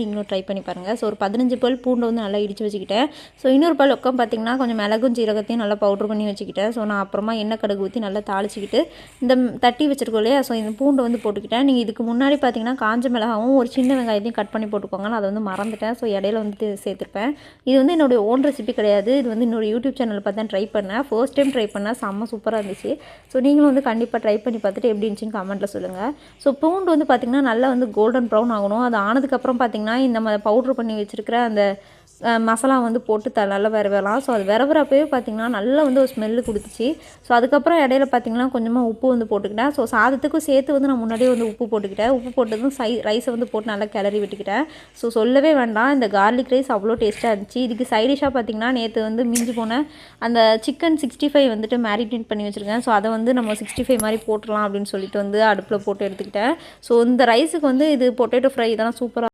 நீங்களும் ட்ரை பண்ணி பாருங்கள். ஸோ ஒரு 15 பல் பூண்டை வந்து நல்லா இடித்து வச்சுக்கிட்டேன். ஸோ இன்னொரு பல் பக்கம் பார்த்திங்கன்னா கொஞ்சம் மிளகும் சீரகத்தையும் நல்லா பவுட்ரு பண்ணி வச்சுக்கிட்டேன். ஸோ நான் அப்புறமா எண்ணெய் கடுகு ஊற்றி நல்லா தாளிச்சிக்கிட்டு இந்த தட்டி வச்சுருக்கோம் இல்லையா, ஸோ இந்த பூண்டை வந்து போட்டுக்கிட்டேன். நீங்கள் இதுக்கு முன்னாடி பார்த்திங்கன்னா காஞ்ச மிளகாவும் ஒரு சின்ன வெங்காயத்தையும் கட் பண்ணி போட்டுக்கோங்க. நான் அதை வந்து மறந்துட்டேன். ஸோ இடையில வந்துட்டு சேர்த்துருப்பேன். இது வந்து என்னுடைய ஓன் ரெசிபி கிடையாது. இது வந்து என்னோட யூடியூப் சேனலில் பார்த்து தான் ட்ரை பண்ணேன். ஃபர்ஸ்ட் டைம் ட்ரை பண்ணேன். செம்ம சூப்பராக இருந்துச்சு. ஸோ நீங்களும் வந்து கண்டிப்பாக ட்ரை பண்ணி பார்த்துட்டு எப்படி இருந்துச்சுன்னு கமெண்ட்டில் சொல்லுங்கள். ஸோ பூண்டு வந்து பார்த்திங்கன்னா நல்லா வந்து கோல்டன் ப்ரௌன் ஆகணும். அது ஆனதுக்கப்புறம் பார்த்திங்கன்னா இந்த பவுட்ரு பண்ணி வச்சுருக்கிற அந்த மசாலா வந்து போட்டு நல்லா விரவலாம். ஸோ அது விரவுறப்பவே பார்த்திங்கன்னா நல்லா வந்து ஒரு ஸ்மெல்லு கொடுத்துச்சு. ஸோ அதுக்கப்புறம் இடையில பார்த்திங்கன்னா கொஞ்சமாக உப்பு வந்து போட்டுக்கிட்டேன். ஸோ சாதத்துக்கும் சேர்த்து வந்து நான் முன்னாடியே வந்து உப்பு போட்டுக்கிட்டேன். உப்பு போட்டதும் ரைஸை வந்து போட்டு நல்லா கிளறி விட்டுக்கிட்டேன். ஸோ சொல்லவே வேண்டாம், இந்த கார்லிக் ரைஸ் அவ்வளோ டேஸ்ட்டாக இருந்துச்சு. இதுக்கு சைடிஷாக பார்த்திங்கன்னா நேற்று வந்து மிஞ்சி போன அந்த சிக்கன் 65 வந்துட்டு மேரினேட் பண்ணி வச்சுருக்கேன். ஸோ அதை வந்து நம்ம 65 மாதிரி போட்டுடலாம் அப்படின்னு சொல்லிட்டு வந்து அடுப்பில் போட்டு எடுத்துக்கிட்டேன். ஸோ இந்த ரைஸுக்கு வந்து இது பொட்டேட்டோ ஃப்ரை இதெல்லாம் சூப்பராக